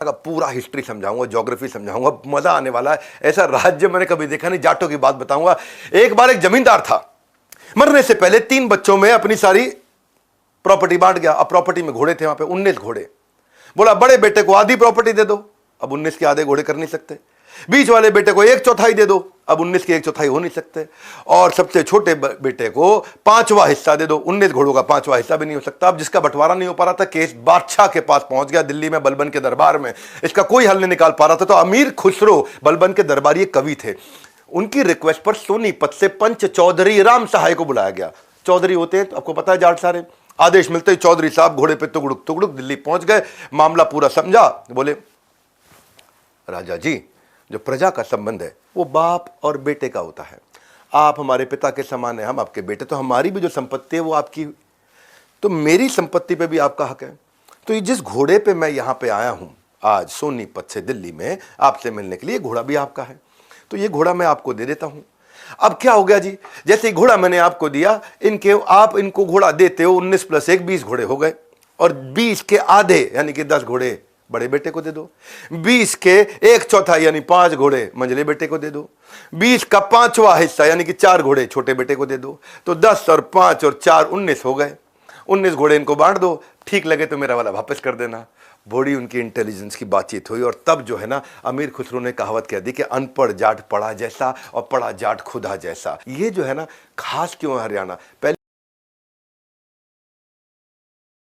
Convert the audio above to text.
का पूरा हिस्ट्री समझाऊंगा, ज्योग्राफी समझाऊंगा, मजा आने वाला है। ऐसा राज्य मैंने कभी देखा नहीं। जाटों की बात बताऊंगा। एक बार एक जमींदार था, मरने से पहले 3 बच्चों में अपनी सारी प्रॉपर्टी बांट गया। अब प्रॉपर्टी में घोड़े थे वहां पे 19 घोड़े। बोला बड़े बेटे को आधी प्रॉपर्टी दे दो, अब 19 के आधे घोड़े कर नहीं सकते। बीच वाले बेटे को 1/4 दे दो, अब 19 के 1/4 हो नहीं सकते। और सबसे छोटे बेटे को 5वां हिस्सा दे दो, 19 घोड़ों का 5वां हिस्सा भी नहीं हो सकता। अब जिसका बंटवारा नहीं हो पा रहा था, केस बादशाह के पास पहुंच गया, दिल्ली में बलबन के दरबार में। इसका कोई हल नहीं निकाल पा रहा था, तो अमीर खुसरो बलबन के दरबारी कवि थे, उनकी रिक्वेस्ट पर सोनीपत से पंच चौधरी राम सहाय को बुलाया गया। चौधरी होते हैं तो आपको पता है जाट सारे। आदेश मिलते ही चौधरी साहब घोड़े पे तुगड़ुक तुगड़ुक दिल्ली पहुंच गए, मामला पूरा समझा। बोले राजा जी, जो प्रजा का संबंध है वो बाप और बेटे का होता है। आप हमारे पिता के समान है, हम आपके बेटे, तो हमारी भी जो संपत्ति है वो आपकी, तो मेरी संपत्ति पे भी आपका हक है। तो ये जिस घोड़े पे मैं यहां पे आया हूं आज सोनीपत से दिल्ली में आपसे मिलने के लिए, घोड़ा भी आपका है, तो ये घोड़ा मैं आपको दे देता हूं। अब क्या हो गया जी, जैसे ही घोड़ा मैंने आपको दिया, आप इनको घोड़ा देते हो, 19 + 1 20 घोड़े हो गए। और 20 के आधे यानी कि 10 घोड़े बड़े बेटे को दे दो। 20 के 1/4 यानी 5 घोड़े मंझले बेटे को दे दो। 20 का 5वां हिस्सा यानी कि 4 घोड़े छोटे बेटे को दे दो। तो 10 और 5 और 4 19 हो गए। 19 घोड़े इनको बांट दो, ठीक लगे तो मेरा वाला वापस कर देना। बड़ी उनकी इंटेलिजेंस की बातचीत हुई, और तब जो है ना, अमीर खुसरो ने कहावत कह दी कि अनपढ़ जाट पढ़ा जैसा और पढ़ा जाट खुदा जैसा। ये जो है ना, खास क्यों है हरियाणा। पहले